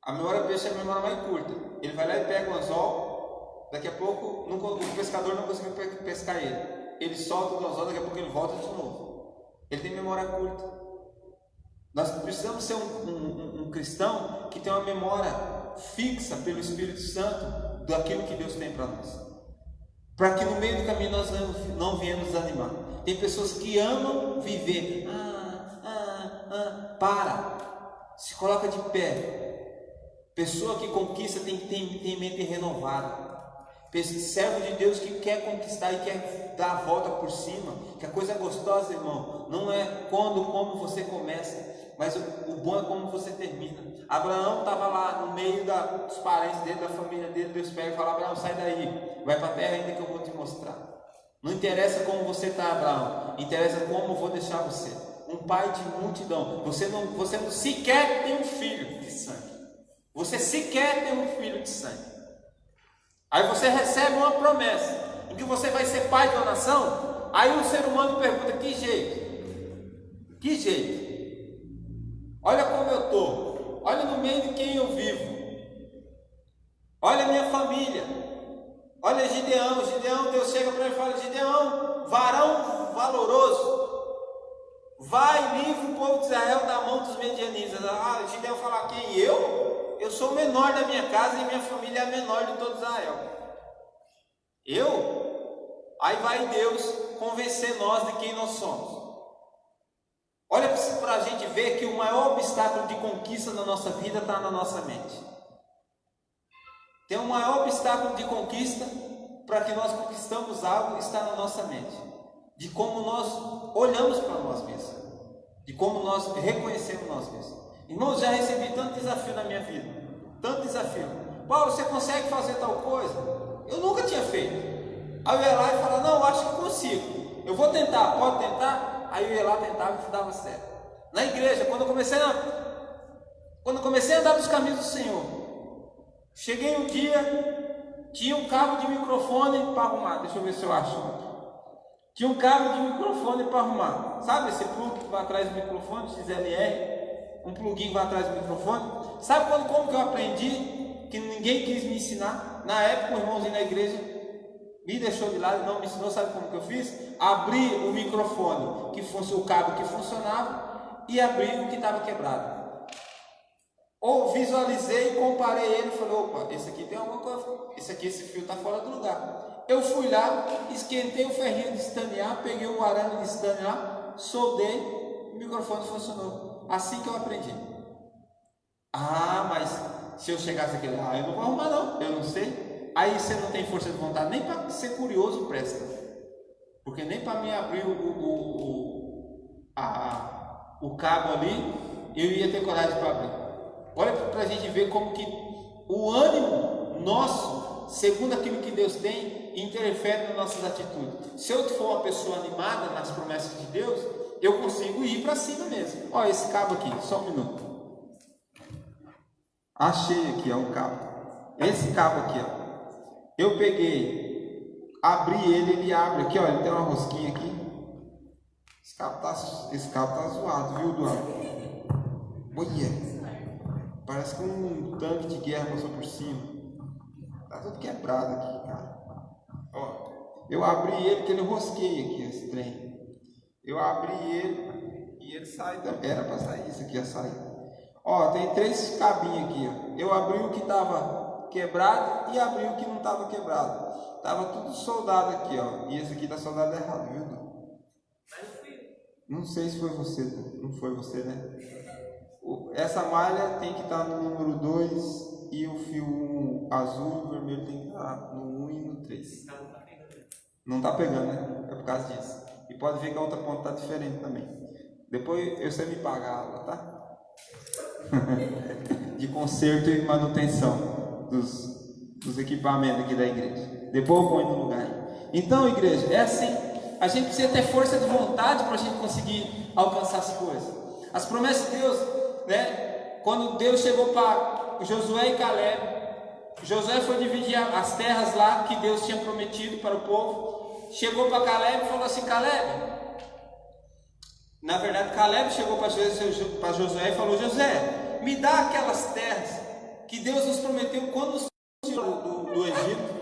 A memória de peixe é a memória mais curta. Ele vai lá e pega um anzol, daqui a pouco o pescador não conseguiu pescar ele. Ele solta o anzol, daqui a pouco ele volta de novo. Ele tem memória curta. Nós precisamos ser um cristão que tem uma memória fixa pelo Espírito Santo daquilo que Deus tem para nós, para que no meio do caminho nós não venhamos desanimar. Tem pessoas que amam viver, se coloca de pé. Pessoa que conquista tem mente renovada. Servo de Deus que quer conquistar e quer dar a volta por cima, que a coisa é gostosa, irmão, não é como você começa, mas o bom é como você termina. Abraão estava lá no meio dos parentes dele, da família dele. Deus pega e fala: Abraão, sai daí, vai para a terra ainda que eu vou te mostrar. Não interessa como você está, Abraão, interessa como eu vou deixar você. Um pai de multidão. Você não sequer tem um filho de sangue. Você sequer tem um filho de sangue. Aí você recebe uma promessa em que você vai ser pai de uma nação. Aí o ser humano pergunta: que jeito? Que jeito? Olha como eu estou. Olha no meio de quem eu vivo. Olha a minha família. Olha Gideão. Deus chega para ele e fala: Gideão, varão valoroso, vai, livra o povo de Israel da mão dos medianitas. Gideão fala: quem? Eu sou o menor da minha casa e minha família é a menor de todo Israel. Aí vai Deus convencer nós de quem nós somos. Olha para a gente ver que o maior obstáculo de conquista da nossa vida está na nossa mente. Tem um maior obstáculo de conquista para que nós conquistamos algo, está na nossa mente. De como nós olhamos para nós mesmos, de como nós reconhecemos nós mesmos. Irmãos, já recebi tanto desafio na minha vida, tanto desafio. Paulo, você consegue fazer tal coisa? Eu nunca tinha feito. Aí eu ia lá e falava: não, acho que consigo, eu vou tentar, pode tentar? Aí eu ia lá, tentava e dava certo. Na igreja, quando eu comecei a andar nos caminhos do Senhor, cheguei um dia, tinha um cabo de microfone para arrumar. Deixa eu ver se eu acho. Tinha um cabo de microfone para arrumar. Sabe esse plug que vai atrás do microfone, XLR? Um pluguinho vai atrás do microfone. Sabe como que eu aprendi? Que ninguém quis me ensinar. Na época, um irmãozinho na igreja me deixou de lado, não me ensinou. Sabe como que eu fiz? Abri o microfone, o cabo que funcionava, e abri o que estava quebrado. Ou visualizei, comparei ele e falei: opa, esse aqui tem alguma coisa, esse fio está fora do lugar. Eu fui lá, esquentei o ferrinho de estanear, peguei o arame de estanear, soldei, o microfone funcionou. Assim que eu aprendi. Mas se eu chegasse aqui lá, eu não vou arrumar não, eu não sei. Aí você não tem força de vontade, nem para ser curioso presta. Porque nem para mim abrir o cabo ali, eu ia ter coragem para abrir. Olha para a gente ver como que o ânimo nosso, segundo aquilo que Deus tem, interfere nas nossas atitudes. Se eu for uma pessoa animada nas promessas de Deus, eu consigo ir para cima mesmo. Olha esse cabo aqui, só um minuto. Achei aqui, o cabo. Esse cabo aqui, eu peguei, abri ele abre aqui, ele tem uma rosquinha aqui. Esse cabo tá zoado, viu, Eduardo? Olha, parece que um tanque de guerra passou por cima. Tá tudo quebrado aqui, cara. Eu abri ele porque ele rosquei aqui, esse trem. Eu abri ele e ele sai também. Era para sair, isso aqui ia sair. Ó, tem 3 cabinhos aqui, ó. Eu abri o que estava quebrado e abri o que não estava quebrado. Tava tudo soldado aqui, ó. E esse aqui tá soldado errado, viu, Du? Não sei se foi você, Du. Não foi você, né? Essa malha tem que estar no número 2 e o fio azul e o vermelho tem que estar no 1 e no 3. Não tá pegando, né? É por causa disso. E pode ver que a outra ponta tá diferente também. Depois você me paga a aula, tá? De conserto e manutenção dos equipamentos aqui da igreja. Depois eu ponho no lugar aí. Então, igreja, é assim. A gente precisa ter força de vontade para a gente conseguir alcançar as coisas. As promessas de Deus, né? Quando Deus chegou para Josué e Caleb, Josué foi dividir as terras lá que Deus tinha prometido para o povo. Chegou para Caleb e falou assim: Caleb, na verdade Caleb chegou para Josué e falou: Josué, me dá aquelas terras que Deus nos prometeu quando nos tirou do Egito.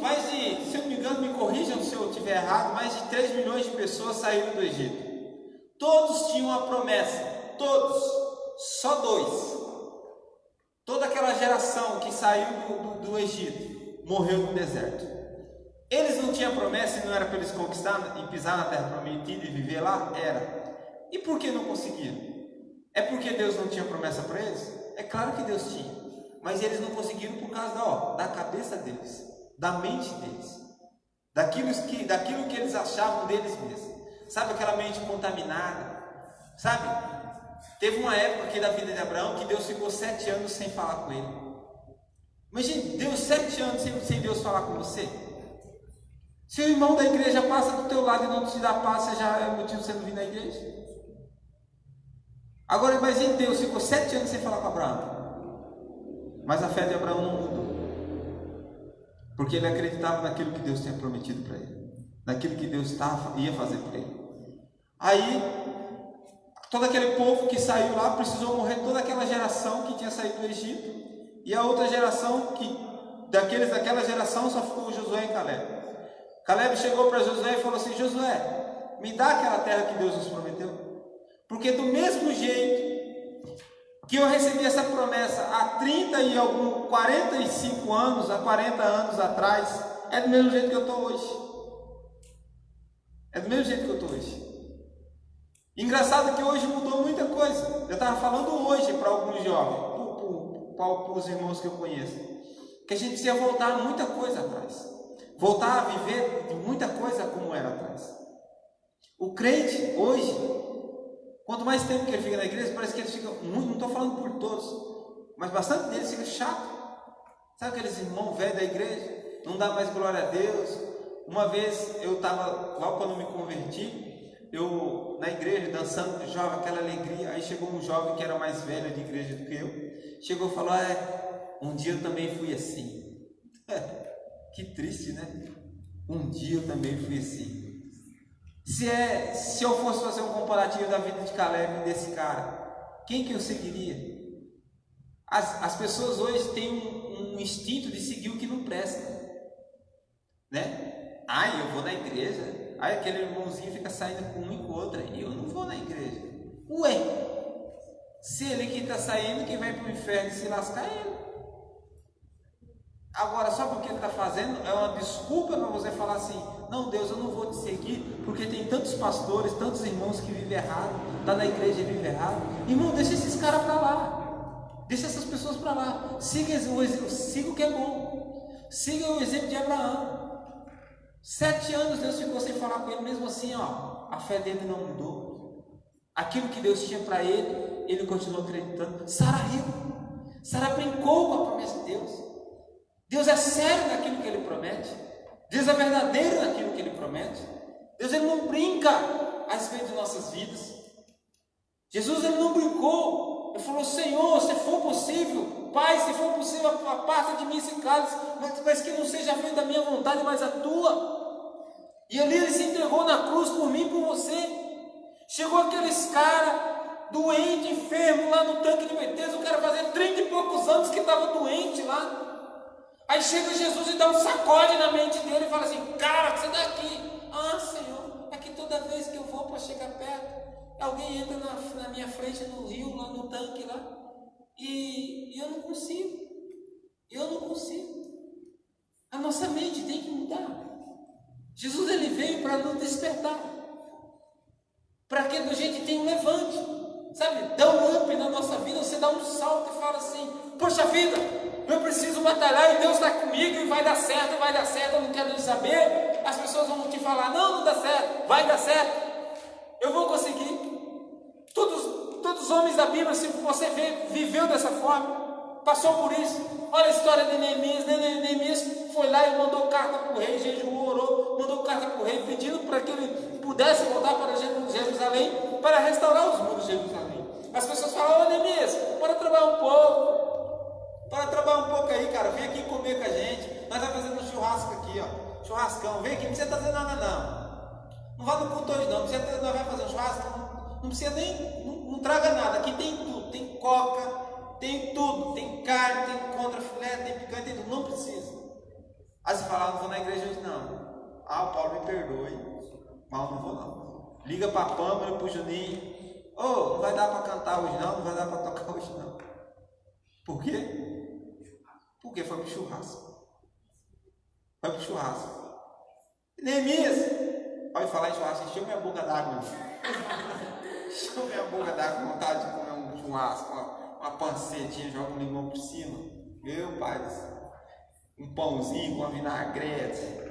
Mais de, se eu não me engano, me corrijam se eu estiver errado, mais de 3 milhões de pessoas saíram do Egito. Todos tinham uma promessa, todos, só 2. Toda aquela geração que saiu do Egito morreu no deserto. Eles não tinham promessa e não era para eles conquistar e pisar na terra prometida e viver lá? Era. E por que não conseguiam? É porque Deus não tinha promessa para eles? É claro que Deus tinha, mas eles não conseguiram por causa da cabeça deles, da mente deles, daquilo que eles achavam deles mesmos. Sabe aquela mente contaminada? Sabe? Teve uma época aqui da vida de Abraão que Deus ficou 7 anos sem falar com ele. Imagina, Deus 7 anos sem Deus falar com você. Se o irmão da igreja passa do teu lado e não te dá paz, você já é motivo de você não vir na igreja? Agora imagine, Deus ficou 7 anos sem falar com Abraão, mas a fé de Abraão não mudou, porque ele acreditava naquilo que Deus tinha prometido para ele, naquilo que Deus ia fazer para ele. Aí, todo aquele povo que saiu lá, precisou morrer toda aquela geração que tinha saído do Egito, e a outra geração, daquela geração só ficou Josué e Caleb. Caleb chegou para Josué e falou assim: Josué, me dá aquela terra que Deus nos prometeu, porque do mesmo jeito que eu recebi essa promessa há 45 anos, há 40 anos atrás, é do mesmo jeito que eu estou hoje. É do mesmo jeito que eu estou hoje. Engraçado que hoje mudou muita coisa. Eu estava falando hoje para alguns jovens, para os irmãos que eu conheço, que a gente precisa voltar muita coisa atrás. Voltar a viver de muita coisa como era atrás. O crente hoje, quanto mais tempo que ele fica na igreja, parece que ele fica muito, não estou falando por todos, mas bastante deles fica chato. Sabe aqueles irmãos velhos da igreja? Não dá mais glória a Deus. Uma vez eu estava, logo quando me converti, eu na igreja dançando de jovem, aquela alegria. Aí chegou um jovem que era mais velho de igreja do que eu, chegou e falou: um dia eu também fui assim. Que triste, né? Um dia eu também fui assim. Se eu fosse fazer um comparativo da vida de Caleb e desse cara, quem que eu seguiria? As pessoas hoje têm um instinto de seguir o que não presta, né? Eu vou na igreja. Aquele irmãozinho fica saindo com um e com o outro, e eu não vou na igreja. Ué, se ele que está saindo, quem vai para o inferno se lascar é ele. Agora, só porque ele está fazendo, é uma desculpa para você falar assim: não, Deus, eu não vou te seguir, porque tem tantos pastores, tantos irmãos que vivem errado, está na igreja e vive errado. Irmão, deixa esses caras para lá, deixa essas pessoas para lá, siga o que é bom, siga o exemplo de Abraão. 7 anos Deus ficou sem falar com ele, mesmo assim, a fé dele não mudou. Aquilo que Deus tinha para ele, ele continuou acreditando. Sara riu, Sara brincou com a promessa de Deus. Deus é sério naquilo que Ele promete. Deus é verdadeiro naquilo que Ele promete. Deus, Ele não brinca a respeito de nossas vidas. Jesus, Ele não brincou. Ele falou: Senhor, se for possível, Pai, se for possível, aparta de mim esse cálice, mas que não seja feita a minha vontade, mas a Tua. E ali Ele se entregou na cruz por mim e por você. Chegou aqueles caras doente, enfermo, lá no tanque de Betesda. O cara fazia 30 e poucos anos que estava doente lá. Aí chega Jesus e dá um sacode na mente dele e fala assim: cara, você daqui. Senhor, que toda vez que eu vou para chegar perto, alguém entra na minha frente no rio, lá no tanque lá, e eu não consigo. A nossa mente tem que mudar. Jesus, ele veio para nos despertar, para que a gente tenha um levante, sabe? Dá um up na nossa vida, você dá um salto e fala assim: poxa vida, eu preciso batalhar e Deus está comigo e vai dar certo, eu não quero nem saber. As pessoas vão te falar: não dá certo, vai dar certo, eu vou conseguir. Todos os homens da Bíblia, se você viveu dessa forma, passou por isso. Olha a história de Neemias. Neemias foi lá e mandou carta para o rei, jejuou, orou, mandou carta para o rei pedindo para que ele pudesse voltar para Jerusalém, para restaurar os muros de Jerusalém. As pessoas falam: ô Neemias, bora trabalhar um pouco aí, cara, vem aqui comer com a gente, nós vamos fazer um churrasco aqui, ó, churrascão, vem aqui, não precisa trazer nada não vá no culto hoje não, nós vamos fazer um churrasco, não precisa nem, não traga nada, aqui tem tudo, tem coca, tem tudo, tem carne, tem contrafilé, tem picante, tem tudo, não precisa. Aí você fala: não vou na igreja hoje não. O Paulo me perdoe, mas não vou não. Liga para a Pâmela e para o Juninho: não vai dar para cantar hoje não vai dar para tocar hoje não. Por quê? Porque foi pro churrasco. Neemias, pode falar em churrasco, encheu minha boca d'água. Encheu minha boca d'água com vontade de comer um churrasco, uma pancetinha, joga um limão por cima. Meu pai, um pãozinho com uma vinagrete.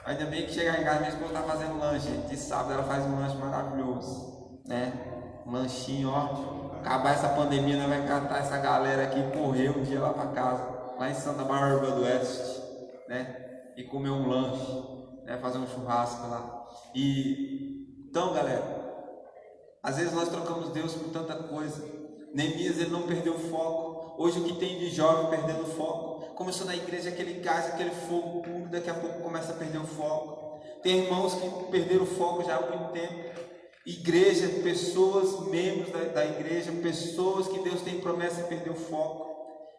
Ainda bem que chegar em casa, minha esposa está fazendo lanche. De sábado ela faz um lanche maravilhoso, né? Um lanchinho, ó. Acabar essa pandemia, nós vamos catar essa galera aqui e correr um dia lá para casa, lá em Santa Bárbara do Oeste, né? E comer um lanche, né? Fazer um churrasco lá. Então, galera, às vezes nós trocamos Deus por tanta coisa. Neemias, ele não perdeu o foco. Hoje o que tem de jovem perdendo o foco. Começou na igreja aquele gás, aquele fogo puro, daqui a pouco começa a perder o foco. Tem irmãos que perderam o foco já há muito tempo. Igreja, pessoas, membros da igreja, pessoas que Deus tem promessa e perdeu o foco.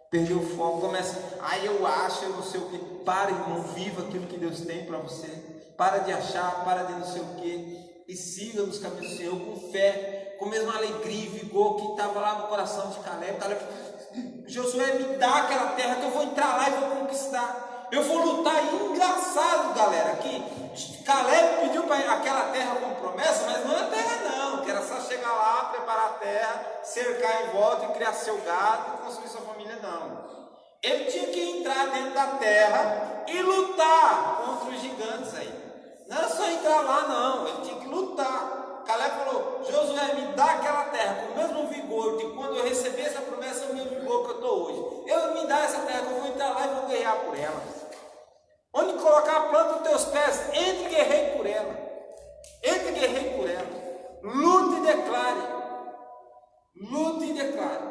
Perdeu o foco, começa: eu acho, eu não sei o que. Para, irmão, viva aquilo que Deus tem para você. Para de achar, para de não sei o que. E siga nos caminhos do Senhor com fé, com a mesma alegria e vigor que estava lá no coração de Caleb. Josué, me dá aquela terra que eu vou entrar lá e vou conquistar. Eu vou lutar. E engraçado, galera, que Caleb pediu para aquela terra com promessa, mas não é terra não, que era só chegar lá, preparar a terra, cercar em volta e criar seu gado e construir sua família, não. Ele tinha que entrar dentro da terra e lutar contra os gigantes aí. Não era só entrar lá não, ele tinha que lutar. Caleb falou: Josué, me dá aquela terra com o mesmo vigor de quando eu recebi essa promessa, é o mesmo vigor que eu estou hoje. Me dá essa terra que eu vou entrar lá e vou guerrear por ela. Onde colocar a planta dos teus pés, entre e guerreie por ela. Entre e guerreie por ela. Lute e declare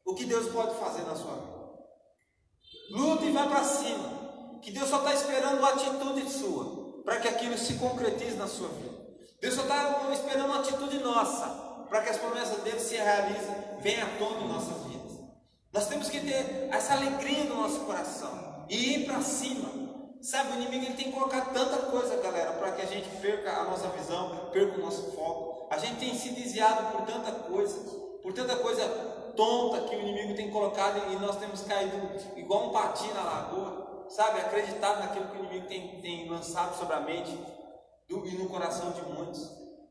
o que Deus pode fazer na sua vida. Lute e vai para cima. Que Deus só está esperando uma atitude sua, para que aquilo se concretize na sua vida. Deus só está esperando uma atitude nossa, para que as promessas dele se realizem, venham à tona em nossas vidas. Nós temos que ter essa alegria no nosso coração e ir para cima. Sabe, o inimigo ele tem que colocar tanta coisa, galera, para que a gente perca a nossa visão, perca o nosso foco. A gente tem se desviado por tanta coisa tonta que o inimigo tem colocado, e nós temos caído igual um patinho na lagoa, sabe, acreditado naquilo que o inimigo tem lançado sobre a mente e no coração de muitos.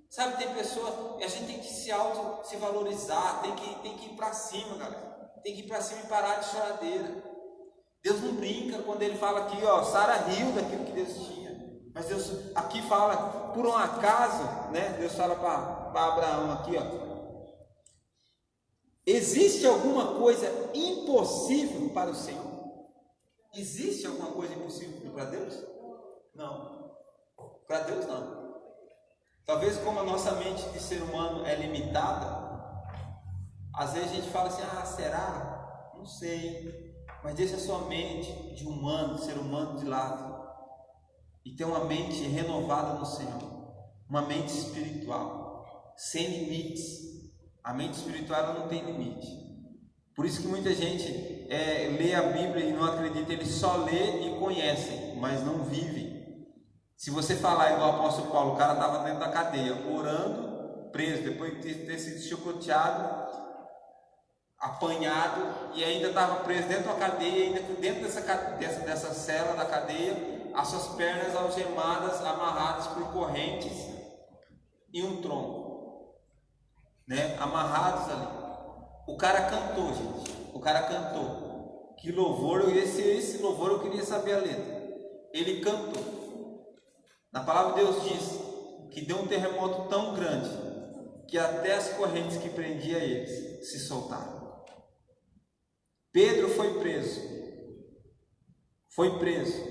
Sabe, tem pessoa, e a gente tem que se valorizar, tem que ir para cima, galera. Tem que ir para cima e parar de choradeira. Deus não brinca quando ele fala aqui, ó, Sara riu daquilo que Deus tinha. Mas Deus aqui fala, por um acaso, né? Deus fala para Abraão aqui, ó. Existe alguma coisa impossível para o Senhor? Existe alguma coisa impossível para Deus? Não. Para Deus não. Talvez como a nossa mente de ser humano é limitada, às vezes a gente fala assim, será? Não sei. Mas deixa a sua mente de humano, de ser humano de lado, e ter uma mente renovada no Senhor, uma mente espiritual, sem limites. A mente espiritual ela não tem limite. Por isso que muita gente lê a Bíblia e não acredita, eles só lê e conhecem, mas não vivem. Se você falar igual o apóstolo Paulo, o cara estava dentro da cadeia, orando, preso, depois de ter sido chicoteado, apanhado, e ainda estava preso dentro da cadeia, ainda dentro dessa cela da cadeia, as suas pernas algemadas, amarradas por correntes e um tronco, né? Amarrados ali. O cara cantou, gente. O cara cantou. Que louvor! Esse louvor eu queria saber a letra. Ele cantou. Na palavra de Deus diz que deu um terremoto tão grande que até as correntes que prendiam eles se soltaram. Pedro foi preso. Foi preso.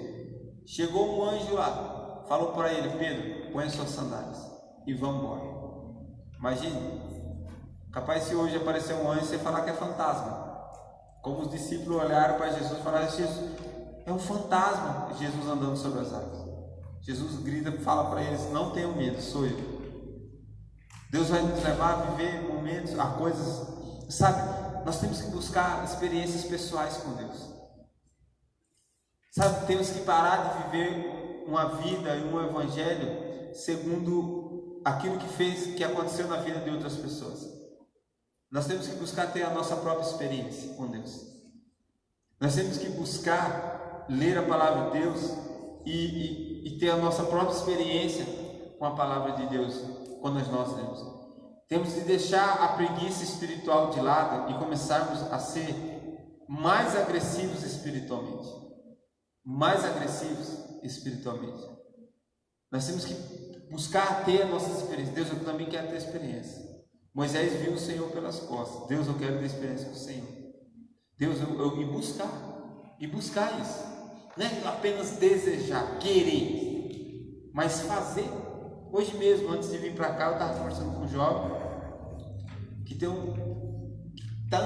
Chegou um anjo lá, falou para ele: Pedro, põe as suas sandálias e vamos embora. Imagine, capaz se hoje aparecer um anjo e você falar que é fantasma. Como os discípulos olharam para Jesus e falaram: Jesus, é um fantasma. Jesus andando sobre as águas. Jesus grita, fala para eles: não tenham medo, sou eu. Deus vai nos levar a viver momentos, a coisas, sabe? Nós temos que buscar experiências pessoais com Deus. Sabe, temos que parar de viver uma vida e um evangelho segundo aquilo que aconteceu na vida de outras pessoas. Nós temos que buscar ter a nossa própria experiência com Deus. Nós temos que buscar ler a palavra de Deus e ter a nossa própria experiência com a palavra de Deus quando nós lemos. Temos que deixar a preguiça espiritual de lado e começarmos a ser mais agressivos espiritualmente. Mais agressivos espiritualmente. Nós temos que buscar ter a nossa experiência. Deus, eu também quero ter experiência. Moisés viu o Senhor pelas costas. Deus, eu quero ter experiência com o Senhor. Deus, eu e buscar isso. Não é apenas desejar, querer, mas fazer. Hoje mesmo, antes de vir para cá, eu estava conversando com um jovem que está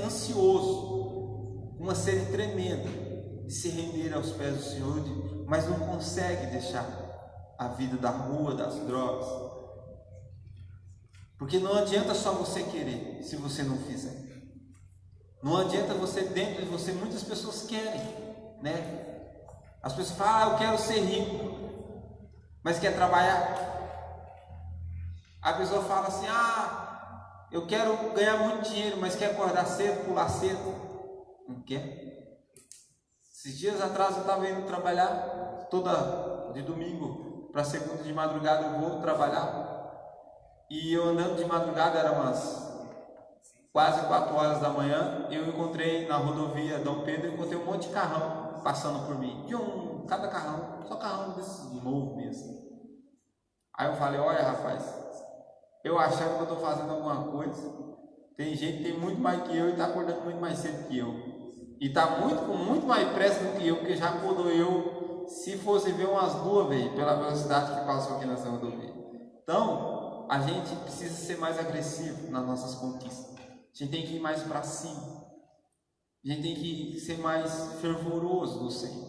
ansioso, uma sede tremenda de se render aos pés do Senhor, mas não consegue deixar a vida da rua, das drogas, porque não adianta só você querer se você não fizer. Não adianta você, dentro de você, muitas pessoas querem, né? As pessoas falam: eu quero ser rico, mas quer trabalhar. A pessoa fala assim: eu quero ganhar muito dinheiro, mas quer acordar cedo, pular cedo. Não quer. Esses dias atrás eu estava indo trabalhar, de domingo para segunda de madrugada eu vou trabalhar, e eu andando de madrugada, era umas quase 4 horas da manhã, eu encontrei na rodovia Dom Pedro, encontrei um monte de carrão passando por mim, cada carrão, só carrão desses novos mesmo. Aí eu falei: olha, rapaz, eu achando que eu estou fazendo alguma coisa, tem gente que tem muito mais que eu e está acordando muito mais cedo que eu. E está com muito mais pressa do que eu, porque já acordou eu, se fosse ver umas 2 vezes, pela velocidade que passou aqui nessa rodovia. Então, a gente precisa ser mais agressivo nas nossas conquistas. A gente tem que ir mais para cima. A gente tem que ser mais fervoroso no Senhor.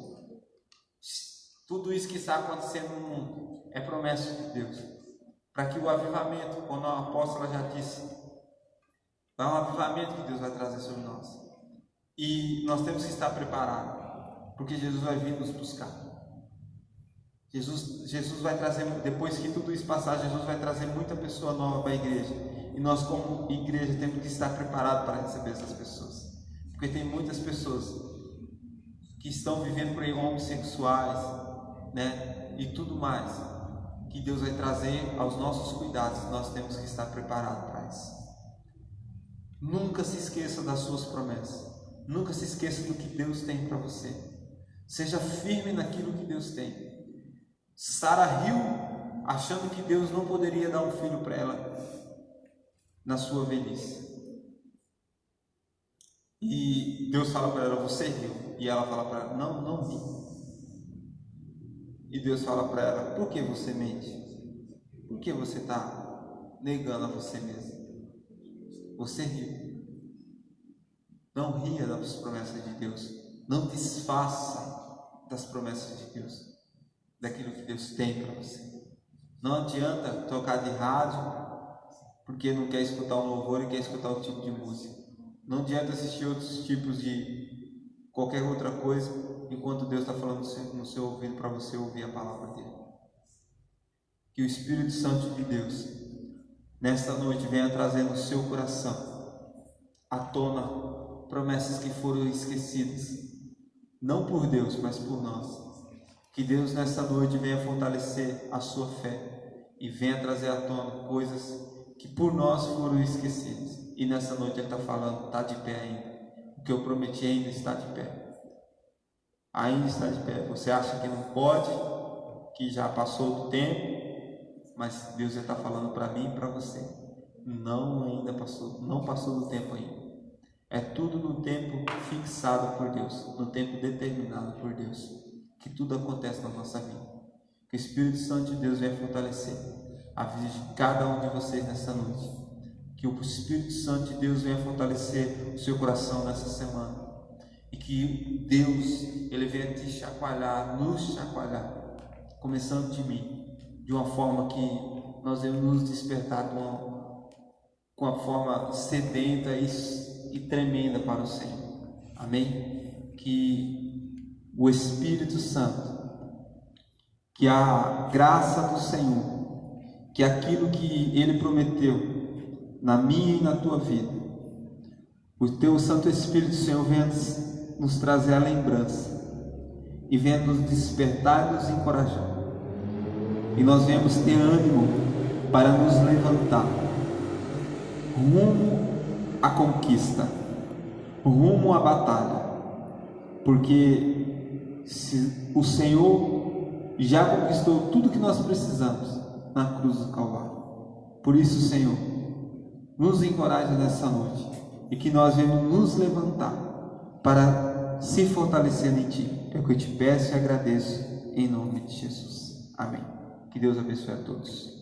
Tudo isso que está acontecendo no mundo é promessa de Deus. Para que o avivamento, como a apóstola já disse, é um avivamento que Deus vai trazer sobre nós. E nós temos que estar preparados, porque Jesus vai vir nos buscar. Jesus vai trazer, depois que tudo isso passar, Jesus vai trazer muita pessoa nova para a igreja. E nós, como igreja, temos que estar preparados para receber essas pessoas. Porque tem muitas pessoas que estão vivendo por aí homossexuais, né? E tudo mais, que Deus vai trazer aos nossos cuidados. Nós temos que estar preparados para isso. Nunca se esqueça das suas promessas. Nunca se esqueça do que Deus tem para você. Seja firme naquilo que Deus tem. Sara riu achando que Deus não poderia dar um filho para ela na sua velhice. E Deus fala para ela: você riu. E ela fala para ela: não ri. E Deus fala para ela: por que você mente? Por que você está negando a você mesmo? Você riu. Não ria das promessas de Deus. Não desfaça das promessas de Deus, daquilo que Deus tem para você. Não adianta tocar de rádio porque não quer escutar um louvor e quer escutar outro tipo de música. Não adianta assistir outros tipos de qualquer outra coisa enquanto Deus está falando no seu ouvido para você ouvir a palavra dele. que o Espírito Santo de Deus, nesta noite, venha trazer no seu coração à tona promessas que foram esquecidas, não por Deus, mas por nós. Que Deus nesta noite venha fortalecer a sua fé e venha trazer à tona coisas que por nós foram esquecidas. E nessa noite Ele está falando, está de pé ainda. O que eu prometi ainda está de pé. Ainda está de pé. Você acha que não pode, que já passou do tempo, mas Deus já está falando para mim e para você. Não passou do tempo ainda. É tudo no tempo fixado por Deus, no tempo determinado por Deus, que tudo acontece na nossa vida. Que o Espírito Santo de Deus venha fortalecer a vida de cada um de vocês nessa noite. Que o Espírito Santo de Deus venha fortalecer o seu coração nessa semana. E que Deus, Ele venha te chacoalhar, nos chacoalhar, começando de mim, de uma forma que nós devemos nos despertar com uma forma sedenta e tremenda para o Senhor. Amém? Que o Espírito Santo, que a graça do Senhor, que aquilo que Ele prometeu na minha e na tua vida, o teu Santo Espírito, Senhor, venha nos trazer a lembrança e venha nos despertar e nos encorajar, e nós venhamos ter ânimo para nos levantar rumo à conquista, rumo à batalha, porque se o Senhor já conquistou tudo que nós precisamos na cruz do Calvário. Por isso, Senhor, nos encoraja nessa noite e que nós venhamos nos levantar para se fortalecer em Ti. É o que eu te peço e agradeço em nome de Jesus. Amém. Que Deus abençoe a todos.